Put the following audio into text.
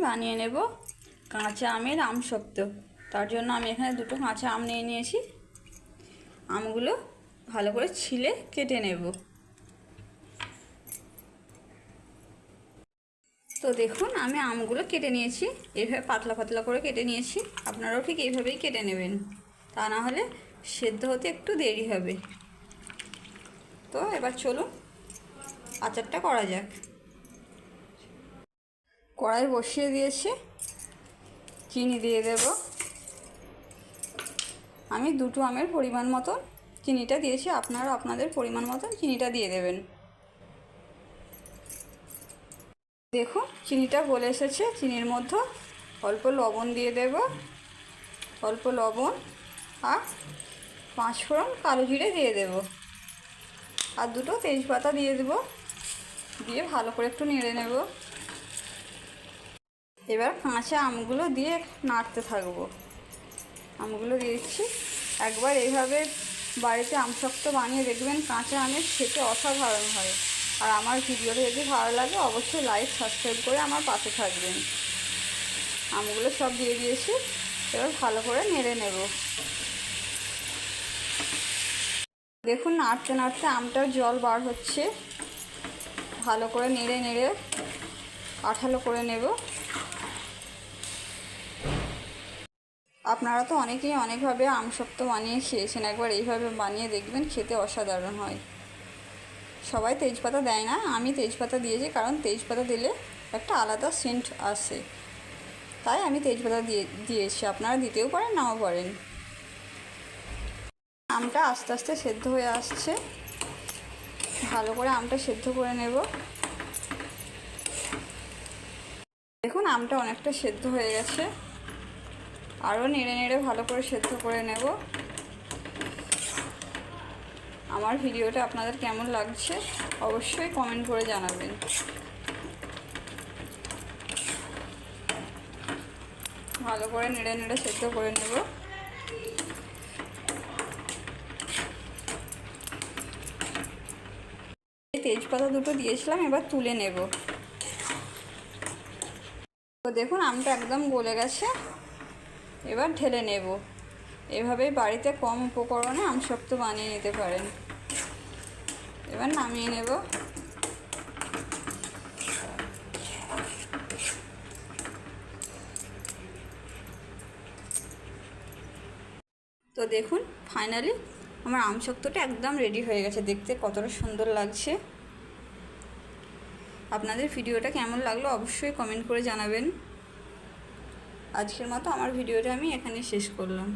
বানিয়ে নেব কাঁচা আমের আমসত্ত্ব। তার জন্য আমি এখানে দুটো কাঁচা আম নিয়ে নিয়েছি। আমগুলো ভালো করে ছিলে কেটে নেব। তো দেখুন আমি আমগুলো কেটে নিয়েছি, এইভাবে পাতলা পাতলা করে কেটে নিয়েছি। আপনারাও ঠিক এইভাবেই কেটে নেবেন, তা না হলে সেদ্ধ হতে একটু দেরি হবে। তো এবার চলুন আচারটা করা যাক। কড়াই বসিয়ে দিয়েছি, চিনি দিয়ে দেব। আমি দুটো আমের পরিমাণ মতন চিনিটা দিয়েছি, আপনারা আপনাদের পরিমাণ মতন চিনিটা দিয়ে দেবেন। দেখুন চিনিটা গলে এসেছে। চিনির মধ্যে অল্প লবণ দিয়ে দেব, অল্প লবণ আর 5 ফোড়ন কালো জিরে দিয়ে দেব, আর দুটো তেজপাতা দিয়ে দেব। দিয়ে ভালো করে একটু নেড়ে নেব। এবার কাঁচা আমগুলো দিয়ে নাড়তে থাকবো। আমগুলো দিয়েছি। একবার এইভাবে বাড়িতে আমসত্ত্ব বানিয়ে দেখবেন, কাঁচা আমের খেতে অসাধারণ হয়। আর আমার ভিডিওটা যদি ভালো লাগে অবশ্যই লাইক সাবস্ক্রাইব করে আমার পাশে থাকবেন। আমগুলো সব দিয়ে দিয়েছি, এবার ভালো করে নেড়ে নেব। দেখুন নাড়তে নাড়তে আমটার জল বার হচ্ছে। ভালো করে নেড়ে নেড়ে আঠালো করে নেব। আপনারা তো অনেকেই অনেকভাবে আমসত্ত্ব বানিয়ে খেয়েছেন, একবার এইভাবে বানিয়ে দেখবেন, খেতে অসাধারণ হয়। সবাই তেজপাতা দেয় না, আমি তেজপাতা দিয়েছি, কারণ তেজপাতা দিলে একটা আলাদা সেন্ট আসে, তাই আমি তেজপাতা দিয়েছি। আপনারা দিতেও পারেন, নাও পারেন। আমটা আস্তে আস্তে সেদ্ধ হয়ে আসছে, ভালো করে আমটা সেদ্ধ করে নেব। দেখুন আমটা অনেকটা সেদ্ধ হয়ে গেছে, আরও নেড়ে নেড়ে ভালো করে সেদ্ধ করে নেব। আমার ভিডিওটা আপনাদের কেমন লাগছে অবশ্যই কমেন্ট করে জানাবেন। ভালো করে নেড়ে নেড়ে সেদ্ধ করে নেব। তেজপাতা দুটো দিয়েছিলাম, এবার তুলে নেব। তো দেখুন আমটা একদম গলে গেছে, এবার ঢেলে নেব। এভাবেই বাড়িতে কম উপকরণে আমসত্ত্ব বানিয়ে নিতে পারেন। এবার নামিয়ে নেব। তো দেখুন ফাইনালি আমার আমসত্ত্বটা একদম রেডি হয়ে গেছে। দেখতে কতটা সুন্দর লাগছে। আপনাদের ভিডিওটা কেমন লাগলো অবশ্যই কমেন্ট করে জানাবেন। আজকের মতো আমার ভিডিওটা আমি এখানে শেষ করলাম।